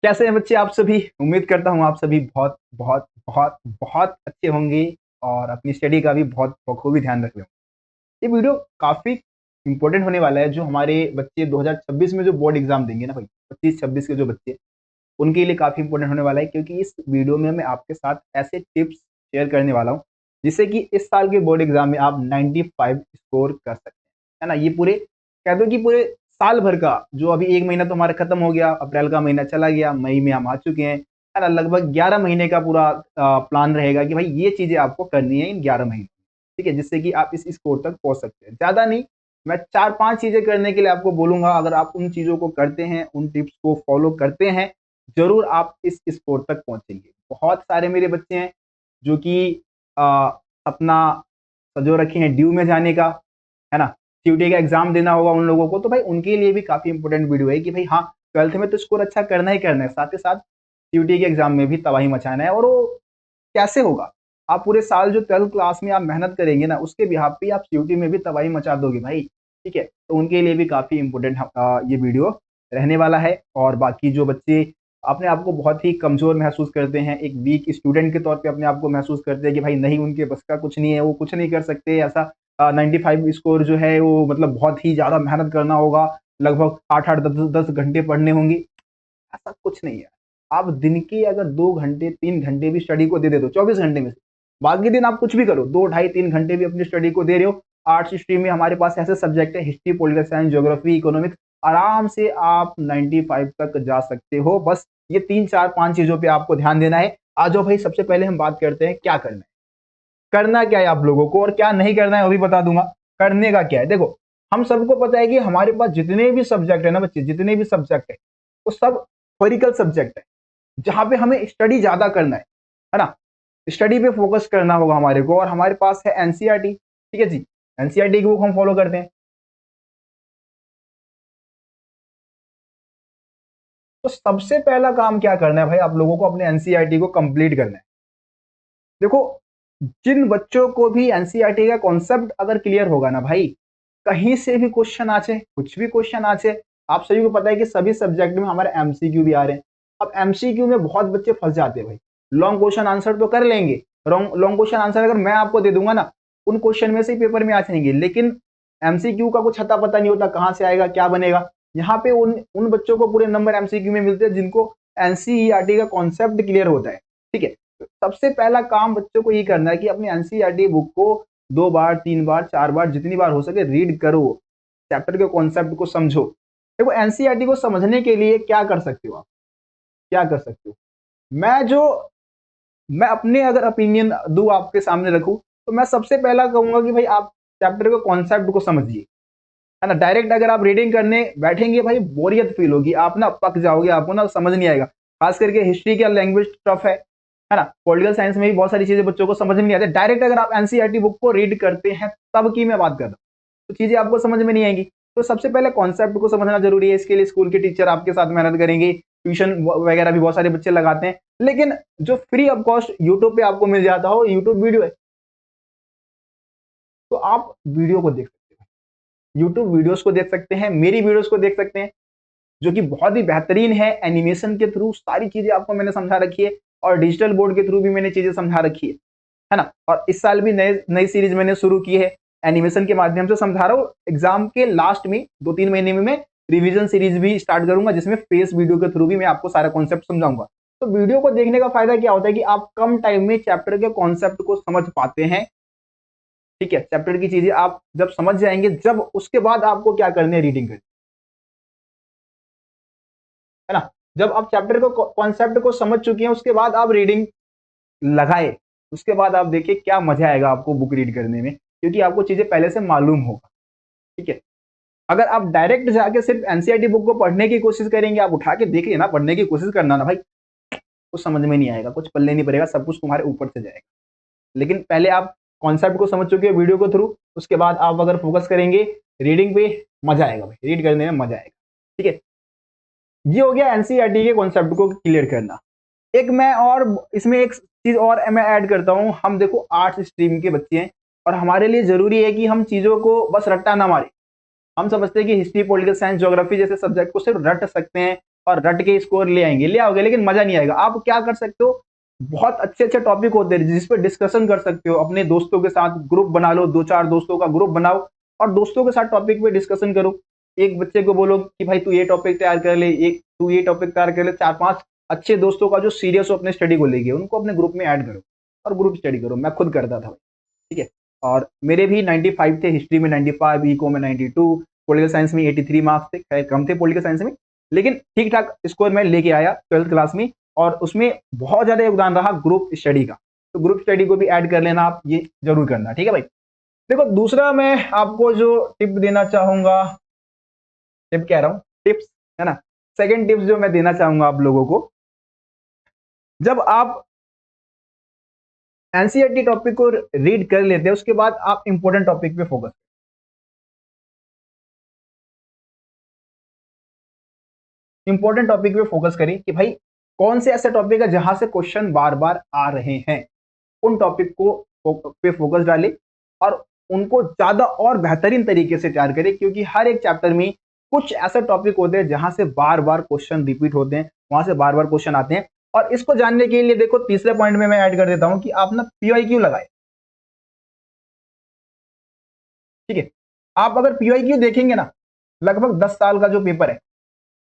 कैसे हैं बच्चे आप सभी? उम्मीद करता हूँ आप सभी बहुत बहुत बहुत बहुत अच्छे होंगे और अपनी स्टडी का भी बहुत बखूबी ध्यान रख रहे होंगे। ये वीडियो काफ़ी इंपॉर्टेंट होने वाला है जो हमारे बच्चे 2026 में जो बोर्ड एग्जाम देंगे ना भाई, 25-26 के जो बच्चे, उनके लिए काफ़ी इंपॉर्टेंट होने वाला है क्योंकि इस वीडियो में मैं आपके साथ ऐसे टिप्स शेयर करने वाला हूँ जिससे कि इस साल के बोर्ड एग्जाम में आप 95 स्कोर कर सकते हैं, है ना। ये पूरे कह दो कि पूरे साल भर का जो अभी 1 महीना तो हमारा खत्म हो गया, अप्रैल का महीना चला गया, मई में हम आ चुके हैं, है ना। लगभग 11 महीने का पूरा प्लान रहेगा कि भाई ये चीज़ें आपको करनी है इन 11 महीने, ठीक है, जिससे कि आप इस स्कोर तक पहुँच सकते हैं। ज़्यादा नहीं, मैं 4-5 चीज़ें करने के लिए आपको बोलूँगा, अगर आप उन चीज़ों को करते हैं, उन टिप्स को फॉलो करते हैं, ज़रूर आप इस स्कोर तक पहुँचेंगे। बहुत सारे मेरे बच्चे हैं जो कि अपना जो रखे हैं ड्यू में जाने का, है ना, सीयूईटी का एग्ज़ाम देना होगा उन लोगों को, तो भाई उनके लिए भी काफ़ी इंपॉर्टेंट वीडियो है कि भाई हाँ, 12th में तो स्कोर अच्छा करना ही करना है, साथ ही साथ सीयूईटी के एग्ज़ाम में भी तबाही मचाना है। और वो कैसे होगा? आप पूरे साल जो 12th क्लास में आप मेहनत करेंगे ना, उसके बिहाफ़ पे आप सीयूईटी में भी तबाही मचा दोगे भाई, ठीक है? तो उनके लिए भी काफ़ी इंपॉर्टेंट ये वीडियो रहने वाला है। और बाकी जो बच्चे अपने आप को बहुत ही कमज़ोर महसूस करते हैं, एक वीक स्टूडेंट के तौर पे अपने आप को महसूस करते हैं कि भाई नहीं, उनके बस का कुछ नहीं है, वो कुछ नहीं कर सकते, ऐसा 95 स्कोर जो है वो मतलब बहुत ही ज़्यादा मेहनत करना होगा, लगभग 8-8 10-10 घंटे पढ़ने होंगे, ऐसा कुछ नहीं है। आप दिन के अगर 2 घंटे 3 घंटे भी स्टडी को दे देते हो 24 घंटे में से, बाकी दिन आप कुछ भी करो, 2 ढाई 3 घंटे भी अपनी स्टडी को दे रहे हो। आर्ट्स स्ट्रीम में हमारे पास ऐसे सब्जेक्ट है history, political science, geography, economics, आराम से आप 95 तक जा सकते हो। बस ये 3-4-5 चीज़ों पे आपको ध्यान देना है। आ जाओ भाई, सबसे पहले हम बात करते हैं क्या करना है। करना क्या है आप लोगों को और क्या नहीं करना है वो भी बता दूंगा। करने का क्या है, देखो, हम सबको पता है कि हमारे पास जितने भी सब्जेक्ट है ना बच्चे, जितने भी सब्जेक्ट है वो सब थ्योरिकल सब्जेक्ट है, जहां पे हमें स्टडी ज्यादा करना है ना। स्टडी पे फोकस करना होगा हमारे को, और हमारे पास है एनसीईआरटी, ठीक है जी। एनसीईआरटी की बुक हम फॉलो करते हैं। तो सबसे पहला काम क्या करना है भाई, आप लोगों को अपने एनसीईआरटी को कंप्लीट करना है। देखो, जिन बच्चों को भी एनसीईआरटी का कॉन्सेप्ट अगर क्लियर होगा ना भाई, कहीं से भी क्वेश्चन आ जाए, कुछ भी क्वेश्चन आ जाए, आप सभी को पता है कि सभी सब्जेक्ट में हमारे एमसीक्यू भी आ रहे हैं। अब एमसीक्यू में बहुत बच्चे फंस जाते हैं भाई। लॉन्ग क्वेश्चन आंसर तो कर लेंगे, लॉन्ग क्वेश्चन आंसर अगर मैं आपको दे दूंगा ना, उन क्वेश्चन में से पेपर में आ जाएंगे, लेकिन एमसीक्यू का कुछ अता पता नहीं होता, कहां से आएगा क्या बनेगा। यहाँ पे उन उन बच्चों को पूरे नंबर एमसीक्यू में मिलते हैं जिनको एनसीईआरटी का कॉन्सेप्ट क्लियर होता है, ठीक है। सबसे पहला काम बच्चों को ये करना है कि अपनी एनसीईआरटी बुक को 2 बार 3 बार 4 बार जितनी बार हो सके रीड करो, चैप्टर के कॉन्सेप्ट को समझो। देखो, एनसीईआरटी को समझने के लिए क्या कर सकते हो आप, क्या कर सकते हो, मैं जो मैं अपने अगर ओपिनियन दूं आपके सामने रखूं, तो मैं सबसे पहला कहूंगा कि भाई आप चैप्टर के कॉन्सेप्ट को समझिए, है ना। डायरेक्ट अगर आप रीडिंग करने बैठेंगे भाई, बोरियत फील होगी, आप ना पक जाओगे, आपको ना समझ नहीं आएगा। खास करके हिस्ट्री का लैंग्वेज टफ है ना। पॉलिटिकल साइंस में भी बहुत सारी चीजें बच्चों को समझ में नहीं आती। डायरेक्ट अगर आप एनसीईआरटी बुक को रीड करते हैं, तब की मैं बात कर रहा हूँ, तो चीजें आपको समझ में नहीं आएंगी। तो सबसे पहले कॉन्सेप्ट को समझना जरूरी है। इसके लिए स्कूल के टीचर आपके साथ मेहनत करेंगे, ट्यूशन वगैरह भी बहुत सारे बच्चे लगाते हैं, लेकिन जो फ्री ऑफ कॉस्ट यूट्यूब पे आपको मिल जाता हो, यूट्यूब वीडियो है, तो आप वीडियो को देख सकते हो, यूट्यूब वीडियोस को देख सकते हैं, मेरी वीडियोस को देख सकते हैं, जो कि बहुत ही बेहतरीन है। एनिमेशन के थ्रू सारी चीजें आपको मैंने समझा रखी है, और डिजिटल बोर्ड के थ्रू भी मैंने चीजें समझा रखी है ना। और इस साल भी नए नई सीरीज मैंने शुरू की है, एनिमेशन के माध्यम से समझा रहा हूँ। एग्जाम के लास्ट में 2-3 महीने में मैं रिवीजन सीरीज भी स्टार्ट करूंगा, जिसमें फेस वीडियो के थ्रू भी मैं आपको सारा कॉन्सेप्ट समझाऊंगा। तो वीडियो को देखने का फायदा क्या होता है कि आप कम टाइम में चैप्टर के कॉन्सेप्ट को समझ पाते हैं, ठीक है। चैप्टर की चीजें आप जब समझ जाएंगे, जब उसके बाद आपको क्या करनी है, रीडिंग करनी है ना। जब आप चैप्टर को कॉन्सेप्ट को समझ चुके हैं, उसके बाद आप रीडिंग लगाए, उसके बाद आप देखिए क्या मजा आएगा आपको बुक रीड करने में, क्योंकि आपको चीजें पहले से मालूम होगा, ठीक है। अगर आप डायरेक्ट जाके सिर्फ एनसीईआरटी बुक को पढ़ने की कोशिश करेंगे, आप उठा के देख लेना, पढ़ने की कोशिश करना ना भाई, कुछ समझ में नहीं आएगा, कुछ पल्ले नहीं पड़ेगा, सब कुछ तुम्हारे ऊपर से जाएगा। लेकिन पहले आप कॉन्सेप्ट को समझ चुके हैं वीडियो को थ्रू, उसके बाद आप अगर फोकस करेंगे रीडिंग पे, मजा आएगा भाई, रीड करने में मजा आएगा, ठीक है। ये हो गया एनसीईआरटी के कॉन्सेप्ट को क्लियर करना। एक मैं और इसमें एक चीज और मैं ऐड करता हूं, हम देखो आर्ट्स स्ट्रीम के बच्चे हैं, और हमारे लिए जरूरी है कि हम चीजों को बस रट्टा ना मारे। हम समझते हैं कि हिस्ट्री, पॉलिटिकल साइंस, ज्योग्राफी जैसे सब्जेक्ट को सिर्फ रट सकते हैं, और रट के स्कोर ले आएंगे, ले आओगे, लेकिन मजा नहीं आएगा। आप क्या कर सकते हो, बहुत अच्छे अच्छे टॉपिक होते हैं जिस पर डिस्कशन कर सकते हो, अपने दोस्तों के साथ ग्रुप बना लो, 2-4 दोस्तों का ग्रुप बनाओ और दोस्तों के साथ टॉपिक पे डिस्कशन करो। एक बच्चे को बोलो कि भाई तू ये टॉपिक तैयार कर ले, एक तू ये टॉपिक तैयार कर ले, 4-5 अच्छे दोस्तों का जो सीरियस हो अपने स्टडी को लेके, उनको अपने ग्रुप में ऐड करो और ग्रुप स्टडी करो। मैं खुद करता था, ठीक है। और मेरे भी 95 थे, हिस्ट्री में 95, इको में 92, पॉलिटिकल साइंस में 83 मार्क्स थे, खैर कम थे पॉलिटिकल साइंस में, लेकिन ठीक ठाक स्कोर मैं लेके आया 12th क्लास में। और उसमें बहुत ज्यादा योगदान रहा ग्रुप स्टडी का, तो ग्रुप स्टडी को भी ऐड कर लेना, आप ये जरूर करना, ठीक है भाई। देखो दूसरा मैं आपको जो टिप देना चाहूंगा, टिप कह रहा हूं, टिप्स है ना, सेकंड टिप्स जो मैं देना चाहूंगा आप लोगों को, जब आप एनसीईआरटी टॉपिक को रीड कर लेते हैं उसके बाद आप इंपॉर्टेंट टॉपिक पे फोकस, इंपॉर्टेंट टॉपिक पे फोकस करें कि भाई कौन से ऐसे टॉपिक है जहां से क्वेश्चन बार बार आ रहे हैं, उन टॉपिक को पे फोकस डालें और उनको ज्यादा और बेहतरीन तरीके से तैयार करें, क्योंकि हर एक चैप्टर में कुछ ऐसे टॉपिक होते हैं जहां से बार बार क्वेश्चन रिपीट होते हैं, वहां से बार बार क्वेश्चन आते हैं। और इसको जानने के लिए देखो तीसरे पॉइंट में मैं ऐड कर देता हूं कि आप ना पीवाईक्यू लगाए, ठीक है। आप अगर पीवाईक्यू देखेंगे ना, लगभग 10 साल का जो पेपर है,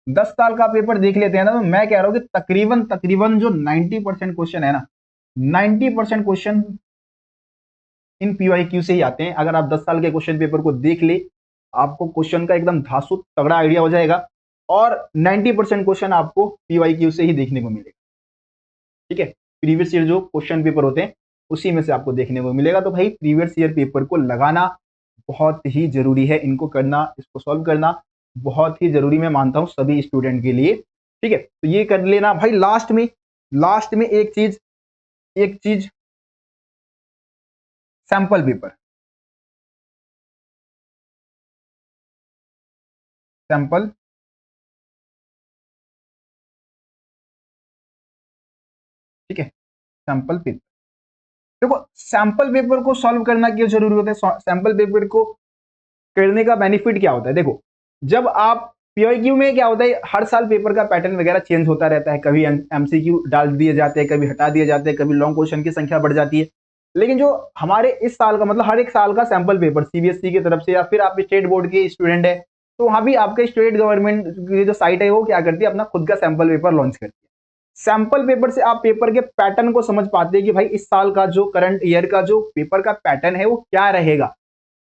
10 साल का पेपर देख लेते हैं ना, तो मैं कह रहा हूं कि तकरीबन तकरीबन जो 90% क्वेश्चन है ना, 90% क्वेश्चन इन पीवाईक्यू से ही आते हैं। अगर आप 10 साल के क्वेश्चन पेपर को देख ले, आपको क्वेश्चन का एकदम धांसू तगड़ा आइडिया हो जाएगा और 90% क्वेश्चन आपको पीवाईक्यू से ही देखने को मिलेगा, ठीक है। प्रीवियस ईयर जो क्वेश्चन पेपर होते हैं उसी में से आपको देखने को मिलेगा। तो भाई प्रीवियस ईयर पेपर को लगाना बहुत ही जरूरी है, इनको करना, इसको सॉल्व करना बहुत ही जरूरी मैं मानता हूं सभी स्टूडेंट के लिए, ठीक है। तो ये कर लेना भाई। लास्ट में एक चीज सैंपल पेपर, सैंपल, ठीक है, सैंपल पेपर। देखो सैंपल पेपर को सॉल्व करना क्यों जरूरी होता है, सैंपल पेपर को करने का बेनिफिट क्या होता है, देखो जब आप पीवाईक्यू में क्या होता है, हर साल पेपर का पैटर्न वगैरह चेंज होता रहता है, कभी एमसीक्यू डाल दिए जाते हैं, कभी हटा दिए जाते हैं, कभी लॉन्ग क्वेश्चन की संख्या बढ़ जाती है। लेकिन जो हमारे इस साल का मतलब हर एक साल का सैंपल पेपर सीबीएसई की तरफ से या फिर आप स्टेट बोर्ड के स्टूडेंट है, तो वहां भी आपके स्टेट गवर्नमेंट की जो साइट है वो क्या करती है, अपना खुद का सैंपल पेपर लॉन्च करती है। सैंपल पेपर से आप पेपर के पैटर्न को समझ पाते हैं कि भाई इस साल का जो करंट ईयर का जो पेपर का पैटर्न है वो क्या रहेगा,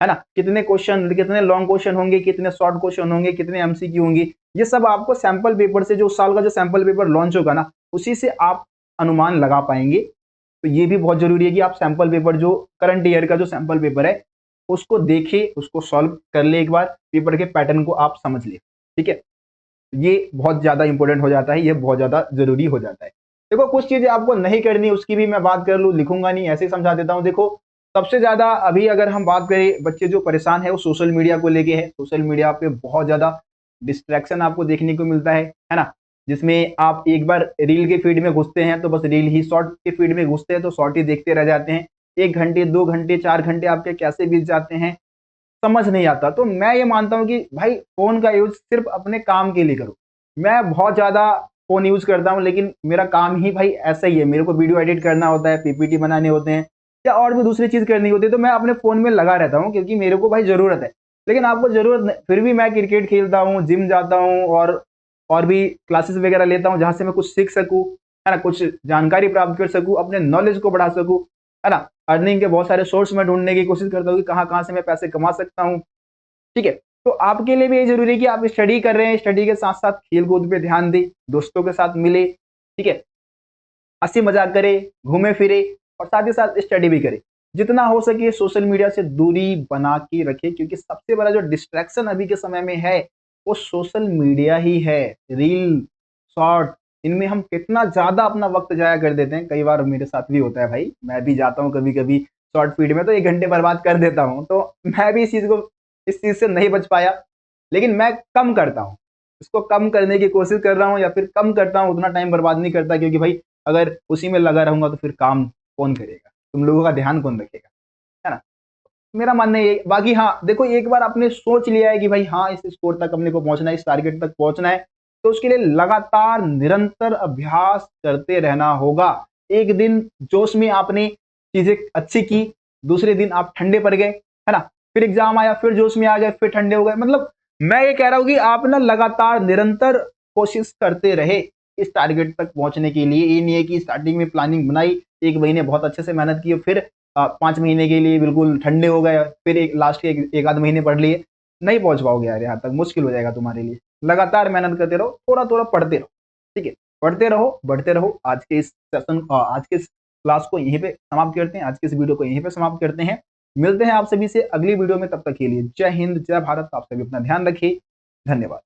है ना, कितने क्वेश्चन, कितने लॉन्ग क्वेश्चन होंगे, कितने शॉर्ट क्वेश्चन होंगे, कितने एमसीक्यू होंगे, ये सब आपको सैंपल पेपर से, जो उस साल का जो सैंपल पेपर लॉन्च होगा ना, उसी से आप अनुमान लगा पाएंगे। तो ये भी बहुत जरूरी है कि आप सैंपल पेपर, जो करंट ईयर का जो सैंपल पेपर है उसको देखे, उसको सॉल्व कर ले, एक बार पेपर के पैटर्न को आप समझ ले, ठीक है। ये बहुत ज्यादा इंपॉर्टेंट हो जाता है, ये बहुत ज्यादा जरूरी हो जाता है। देखो कुछ चीजें आपको नहीं करनी, उसकी भी मैं बात कर लूँ, लिखूंगा नहीं, ऐसे ही समझा देता हूँ। देखो सबसे ज्यादा अभी अगर हम बात करें, बच्चे जो परेशान है वो सोशल मीडिया को लेके है। सोशल मीडिया पे बहुत ज्यादा डिस्ट्रैक्शन आपको देखने को मिलता है ना, जिसमें आप एक बार रील के फीड में घुसते हैं तो बस रील ही, शॉर्ट के फीड में घुसते हैं तो शॉर्ट ही देखते रह जाते हैं। 1 घंटे 2 घंटे 4 घंटे आपके कैसे बीत जाते हैं समझ नहीं आता। तो मैं ये मानता हूँ कि भाई फोन का यूज सिर्फ अपने काम के लिए करो। मैं बहुत ज्यादा फोन यूज करता हूँ, लेकिन मेरा काम ही भाई ऐसा ही है, मेरे को वीडियो एडिट करना होता है, पीपीटी बनाने होते हैं या और भी दूसरी चीज करनी होती है, तो मैं अपने फोन में लगा रहता हूँ क्योंकि मेरे को भाई जरूरत है। लेकिन आपको जरूरत नहीं, फिर भी मैं क्रिकेट खेलता हूँ, जिम जाता हूँ और भी क्लासेस वगैरह लेता हूँ जहां से मैं कुछ सीख सकूँ, है ना, कुछ जानकारी प्राप्त कर सकूँ, अपने नॉलेज को बढ़ा सकूँ, है ना। अर्निंग के बहुत सारे सोर्स में ढूंढने की कोशिश करता हूँ कि कहाँ कहाँ से मैं पैसे कमा सकता हूँ, ठीक है। तो आपके लिए भी ये जरूरी है कि आप स्टडी कर रहे हैं, स्टडी के साथ साथ खेल कूद पे ध्यान दें, दोस्तों के साथ मिले, ठीक है, हंसी मजाक करे, घूमे फिरे और साथ ही साथ स्टडी भी करे। जितना हो सके सोशल मीडिया से दूरी बना के रखे, क्योंकि सबसे बड़ा जो डिस्ट्रैक्शन अभी के समय में है वो सोशल मीडिया ही है। रील, शॉर्ट, इनमें हम कितना ज्यादा अपना वक्त जाया कर देते हैं। कई बार मेरे साथ भी होता है भाई, मैं भी जाता हूँ कभी कभी शॉर्ट फीड में तो 1 घंटे बर्बाद कर देता हूँ। तो मैं भी इस चीज से नहीं बच पाया, लेकिन मैं कम करता हूँ, इसको कम करने की कोशिश कर रहा हूँ या फिर कम करता हूँ, उतना टाइम बर्बाद नहीं करता, क्योंकि भाई अगर उसी में लगा रहूंगा तो फिर काम कौन करेगा, तुम लोगों का ध्यान कौन रखेगा, है ना। मेरा मानना ये, बाकी हाँ देखो एक बार आपने सोच लिया है कि भाई हाँ इस स्कोर तक अपने को पहुंचना है, इस टारगेट तक पहुंचना है, तो उसके लिए लगातार निरंतर अभ्यास करते रहना होगा। एक दिन जोश में आपने चीजें अच्छी की, दूसरे दिन आप ठंडे पड़ गए, है ना, फिर एग्जाम आया, फिर जोश में आ गए, फिर ठंडे हो गए। मतलब मैं ये कह रहा हूं कि आप ना लगातार निरंतर कोशिश करते रहे इस टारगेट तक पहुंचने के लिए। ये नहीं है कि स्टार्टिंग में प्लानिंग बनाई, 1 महीने बहुत अच्छे से मेहनत की, फिर 5 महीने के लिए बिल्कुल ठंडे हो गए, फिर लास्ट के एक आध महीने पढ़ लिए। नहीं पहुंच पाओगे यार, यहाँ तक मुश्किल हो जाएगा तुम्हारे लिए। लगातार मेहनत करते रहो, थोड़ा थोड़ा पढ़ते रहो, ठीक है, पढ़ते रहो, बढ़ते रहो। आज के इस सेशन, आज के इस क्लास को यहीं पे समाप्त करते हैं, आज के इस वीडियो को यहीं पे समाप्त करते हैं। मिलते हैं आप सभी से अगली वीडियो में, तब तक के लिए जय हिंद, जय भारत। आप सभी अपना ध्यान रखिए, धन्यवाद।